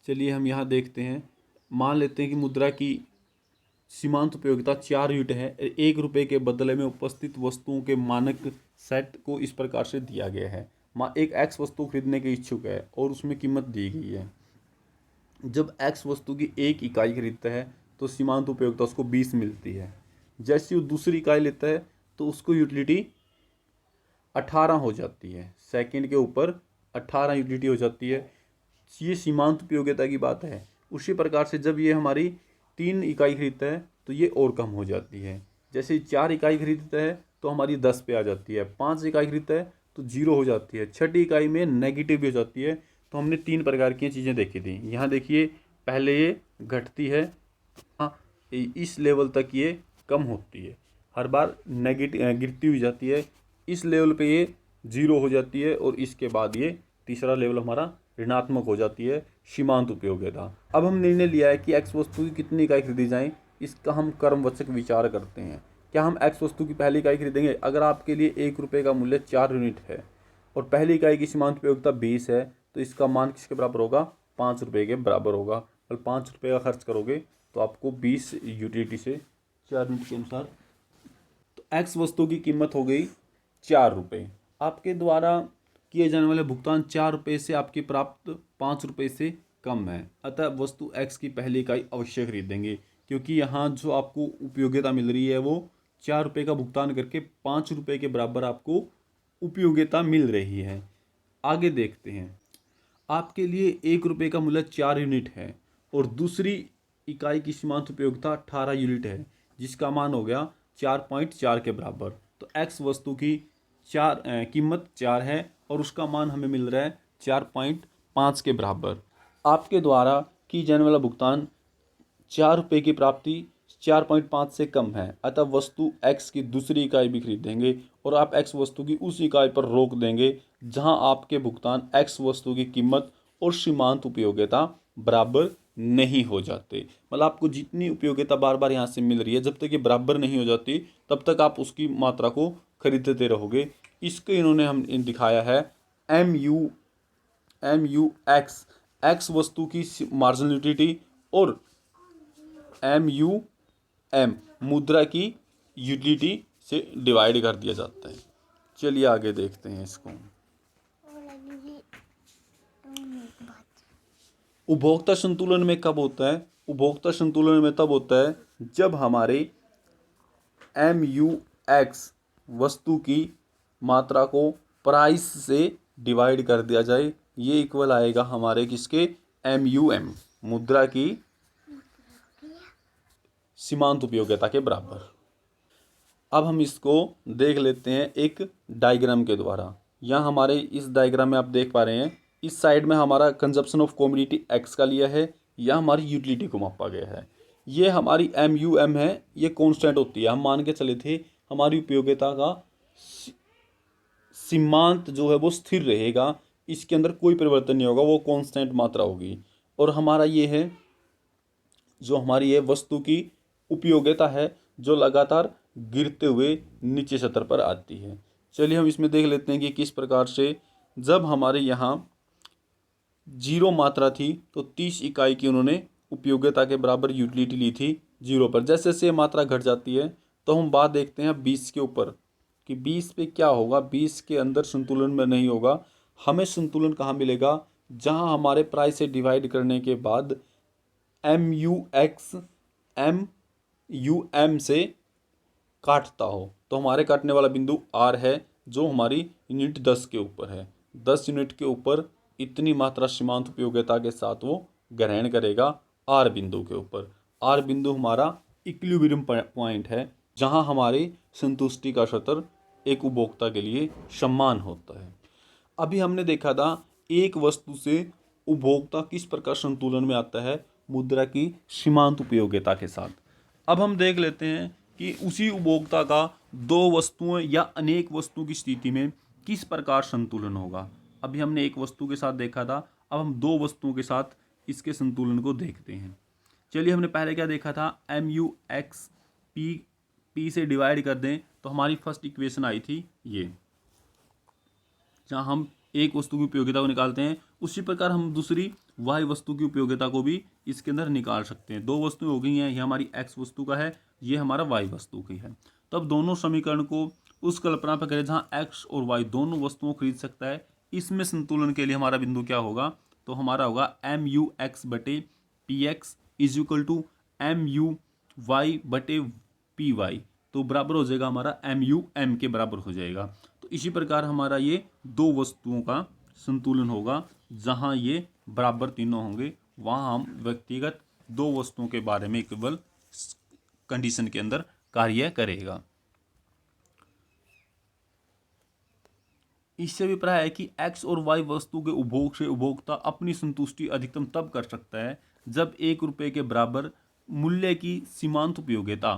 चलिए हम यहाँ देखते हैं। मान लेते हैं कि मुद्रा की सीमांत उपयोगिता 4 यूनिट है। 1 रुपये के बदले में उपस्थित वस्तुओं के मानक सेट को इस प्रकार से दिया गया है। एक एक्स वस्तु खरीदने के इच्छुक है और उसमें कीमत दी गई है। जब एक्स वस्तु की 1 इकाई खरीदता है तो सीमांत उपयोगिता उसको 20 मिलती है। जैसे वो दूसरी इकाई लेता है तो उसको यूटिलिटी 18 हो जाती है। सेकंड के ऊपर 18 यूटिलिटी हो जाती है। ये सीमांत उपयोगिता की बात है। उसी प्रकार से जब ये हमारी 3 इकाई खरीदता है तो ये और कम हो जाती है। जैसे 4 इकाई खरीदता है तो हमारी 10 पे आ जाती है। 5 इकाई खरीदता है तो 0 हो जाती है। छठी इकाई में नेगेटिव भी हो जाती है। तो हमने 3 प्रकार की चीज़ें देखी थी। यहाँ देखिए, पहले ये घटती है, हाँ, इस लेवल तक ये कम होती है, हर बार नेगेटिव गिरती हुई जाती है। इस लेवल पे ये 0 हो जाती है और इसके बाद ये तीसरा लेवल हमारा ऋणात्मक हो जाती है, सीमांत उपयोगिता। अब हम निर्णय लिया है कि एक्स वस्तु की कितनी इकाई खरीदी जाए, इसका हम क्रमवाचक विचार करते हैं। क्या हम एक्स वस्तु की पहली इकाई खरीदेंगे? अगर आपके लिए 1 रुपये का मूल्य 4 यूनिट है और पहली इकाई की सीमांत उपयोगिता 20 है तो इसका मान किसके बराबर होगा? 5 रुपये के बराबर होगा। और 5 रुपये का खर्च करोगे तो आपको 20 यूटिलिटी से 4 यूनिट के अनुसार, तो एक्स वस्तु की कीमत हो गई 4 रुपये। आपके द्वारा किए जाने वाले भुगतान 4 रुपये से आपकी प्राप्त 5 रुपये से कम है, अतः वस्तु एक्स की पहली इकाई अवश्य खरीदेंगे, क्योंकि यहाँ जो आपको उपयोगिता मिल रही है वो 4 रुपये का भुगतान करके 5 रुपये के बराबर आपको उपयोगिता मिल रही है। आगे देखते हैं। आपके लिए 1 रुपये का मूल्य 4 यूनिट है और दूसरी इकाई की सीमांत उपयोगिता 18 यूनिट है, जिसका मान हो गया 4.4 के बराबर। तो एक्स वस्तु की कीमत 4 है और उसका मान हमें मिल रहा है 4.5 के बराबर। आपके द्वारा की जाने वाला भुगतान 4 रुपये की प्राप्ति 4.5 से कम है, अतः वस्तु एक्स की दूसरी इकाई भी खरीदेंगे और आप एक्स वस्तु की उस इकाई पर रोक देंगे जहां आपके भुगतान एक्स वस्तु की कीमत और सीमांत उपयोगिता बराबर नहीं हो जाते। मतलब आपको जितनी उपयोगिता बार बार यहाँ से मिल रही है, जब तक ये बराबर नहीं हो जाती तब तक आप उसकी मात्रा को खरीदते रहोगे। इसको इन्होंने हम दिखाया है MU एक्स वस्तु की मार्जिनल यूटिलिटी और MUM मुद्रा की यूटिलिटी से डिवाइड कर दिया जाता है। चलिए आगे देखते हैं इसको। उपभोक्ता संतुलन में कब होता है? उपभोक्ता संतुलन में तब होता है जब हमारे MUX वस्तु की मात्रा को प्राइस से डिवाइड कर दिया जाए। ये इक्वल आएगा हमारे किसके? MUM मुद्रा की सीमांत उपयोगिता के बराबर। अब हम इसको देख लेते हैं एक डायग्राम के द्वारा। यहाँ हमारे इस डायग्राम में आप देख पा रहे हैं, इस साइड में हमारा कंजप्शन ऑफ कमोडिटी एक्स का लिया है, या हमारी यूटिलिटी को मापा गया है। ये हमारी MUM है, ये कांस्टेंट होती है। हम मान के चले थे हमारी उपयोगिता का सीमांत जो है वो स्थिर रहेगा, इसके अंदर कोई परिवर्तन नहीं होगा, वो कांस्टेंट मात्रा होगी। और हमारा ये है जो हमारी ये वस्तु की उपयोगिता है जो लगातार गिरते हुए नीचे सतर पर आती है। चलिए हम इसमें देख लेते हैं कि किस प्रकार से, जब हमारे यहाँ 0 मात्रा थी तो 30 इकाई की उन्होंने उपयोगिता के बराबर यूटिलिटी ली थी 0 पर। जैसे जैसे मात्रा घट जाती है तो हम बात देखते हैं 20 के ऊपर कि 20 पे क्या होगा। 20 के अंदर संतुलन में नहीं होगा। हमें संतुलन कहाँ मिलेगा? जहाँ हमारे प्राइस से डिवाइड करने के बाद MUX MUM से काटता हो। तो हमारे काटने वाला बिंदु R है जो हमारी यूनिट 10 के ऊपर है। 10 यूनिट के ऊपर इतनी मात्रा सीमांत उपयोगिता के साथ वो ग्रहण करेगा R बिंदु के ऊपर। R बिंदु हमारा इक्विलिब्रियम पॉइंट है जहां हमारी संतुष्टि का स्तर एक उपभोक्ता के लिए समान होता है। अभी हमने देखा था एक वस्तु से उपभोक्ता किस प्रकार संतुलन में आता है, मुद्रा की सीमांत उपयोगिता के साथ। अब हम देख लेते हैं कि उसी उपभोक्ता का 2 वस्तुओं या अनेक वस्तुओं की स्थिति में किस प्रकार संतुलन होगा। अभी हमने एक वस्तु के साथ देखा था, अब हम 2 वस्तुओं के साथ इसके संतुलन को देखते हैं। चलिए हमने पहले क्या देखा था, MUX P से डिवाइड कर दें तो हमारी फर्स्ट इक्वेशन आई थी ये, जहाँ हम एक वस्तु की उपयोगिता को निकालते हैं। उसी प्रकार हम दूसरी वाई वस्तु की उपयोगिता को भी इसके अंदर निकाल सकते हैं। दो वस्तुएं हो गई हैं, ये हमारी एक्स वस्तु का है, ये हमारा वाई वस्तु की है। तो अब दोनों समीकरण को उस कल्पना पर करें जहाँ एक्स और वाई दोनों वस्तुओं को खरीद सकता है। इसमें संतुलन के लिए हमारा बिंदु क्या होगा, तो हमारा होगा एम यू एक्स बटे P X is equal to M U Y बटे पी वाई। तो बराबर हो जाएगा हमारा एम यू एम के बराबर हो जाएगा। तो इसी प्रकार हमारा ये दो वस्तुओं का संतुलन होगा, जहाँ ये बराबर तीनों होंगे वहाँ हम व्यक्तिगत दो वस्तुओं के बारे में केवल कंडीशन के अंदर कार्य करेगा। इससे अभिप्राय है कि एक्स और वाई वस्तु के उपभोग से उपभोक्ता अपनी संतुष्टि अधिकतम तब कर सकता है जब 1 रुपये के बराबर मूल्य की सीमांत उपयोगिता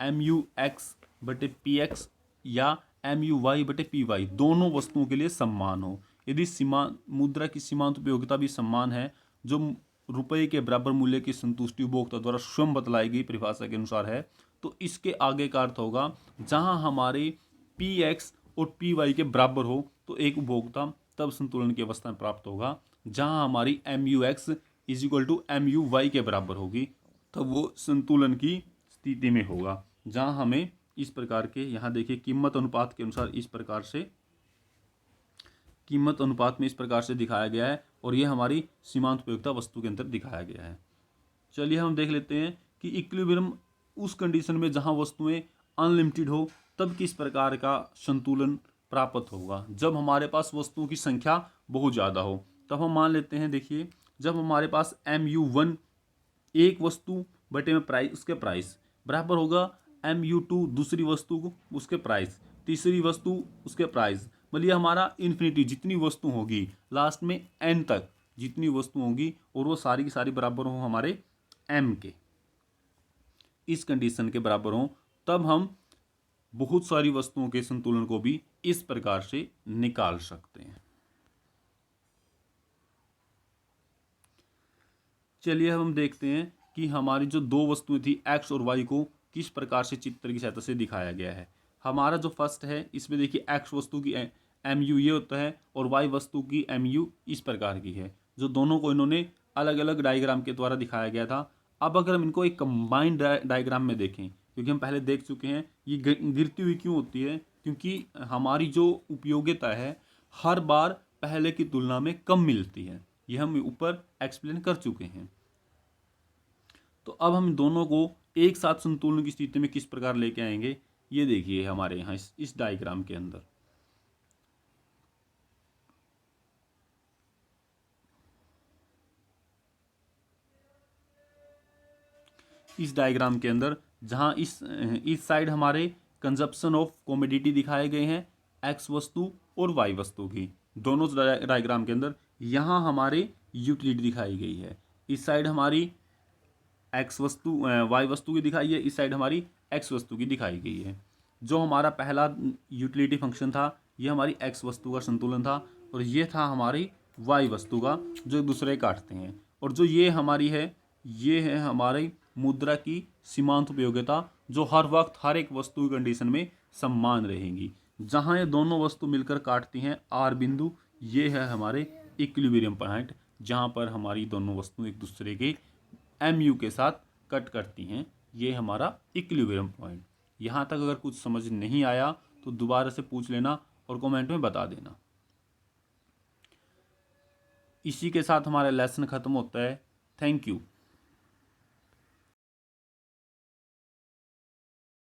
एम यू एक्स बटे पी एक्स या एम यू वाई बटे पी वाई दोनों वस्तुओं के लिए समान हो। यदि मुद्रा की सीमांत उपयोगिता भी समान है, जो रुपये के बराबर मूल्य की संतुष्टि उपभोक्ता द्वारा स्वयं बतलाई गई परिभाषा के अनुसार है, तो इसके आगे का अर्थ होगा जहां हमारे पी एक्स और पी वाई के बराबर हो तो एक उपभोक्ता तब संतुलन की अवस्था में प्राप्त होगा, जहां हमारी M U X is equal to M U Y के बराबर होगी, तब वो संतुलन की स्थिति में होगा। जहां हमें इस प्रकार के, यहाँ देखिए कीमत अनुपात के अनुसार इस प्रकार से, कीमत अनुपात में इस प्रकार से दिखाया गया है और ये हमारी सीमांत उपयोगिता वस्तु के अंदर दिखाया गया है। चलिए हम देख लेते हैं कि इक्विलिब्रियम उस कंडीशन में जहां वस्तुएं अनलिमिटेड हो तब किस प्रकार का संतुलन प्राप्त होगा। जब हमारे पास वस्तुओं की संख्या बहुत ज़्यादा हो तब हम मान लेते हैं, देखिए जब हमारे पास एम यू वन एक वस्तु बटे में प्राइस, उसके प्राइस बराबर होगा एम यू टू दूसरी वस्तु को उसके प्राइस, तीसरी वस्तु उसके प्राइस, मतलब हमारा इन्फिनिटी जितनी वस्तु होगी लास्ट में एन तक जितनी वस्तु होगी और वो सारी की सारी बराबर हो हमारे एम के, इस कंडीशन के बराबर हो, तब हम बहुत सारी वस्तुओं के संतुलन को भी इस प्रकार से निकाल सकते हैं। चलिए हम देखते हैं कि हमारी जो दो वस्तुएं थी एक्स और वाई को किस प्रकार से चित्र की सहायता से दिखाया गया है। हमारा जो फर्स्ट है इसमें देखिए एक्स वस्तु की एम यू ये होता है और वाई वस्तु की एम यू इस प्रकार की है, जो दोनों को इन्होंने अलग अलग डायग्राम के द्वारा दिखाया गया था। अब अगर हम इनको एक कंबाइंड डायग्राम में देखें, क्योंकि हम पहले देख चुके हैं ये गिरती हुई क्यों होती है, क्योंकि हमारी जो उपयोगिता है हर बार पहले की तुलना में कम मिलती है, ये हम ऊपर एक्सप्लेन कर चुके हैं। तो अब हम दोनों को एक साथ संतुलन की स्थिति में किस प्रकार लेके आएंगे, ये देखिए हमारे यहाँ इस डायग्राम के अंदर। इस डायग्राम के अंदर जहाँ इस साइड हमारे कंजप्शन ऑफ कॉमोडिटी दिखाए गए हैं एक्स वस्तु और वाई वस्तु की, दोनों डायग्राम के अंदर यहाँ हमारे यूटिलिटी दिखाई गई है। इस साइड हमारी एक्स वस्तु वाई वस्तु की दिखाई है, इस साइड हमारी एक्स वस्तु की दिखाई गई है। जो हमारा पहला यूटिलिटी फंक्शन था ये हमारी एक्स वस्तु का संतुलन था और ये था हमारी वाई वस्तु का, जो एक दूसरे काटते हैं। और जो ये हमारी है ये है हमारी मुद्रा की सीमांत उपयोगिता, जो हर वक्त हर एक वस्तु की कंडीशन में समान रहेंगी। जहाँ ये दोनों वस्तु मिलकर काटती हैं आर बिंदु, ये है हमारे इक्विलिब्रियम पॉइंट, जहाँ पर हमारी दोनों वस्तु एक दूसरे के एम यू के साथ कट करती हैं, ये हमारा इक्विलिब्रियम पॉइंट। यहाँ तक अगर कुछ समझ नहीं आया तो दोबारा से पूछ लेना और कमेंट में बता देना। इसी के साथ हमारा लेसन ख़त्म होता है। Thank you.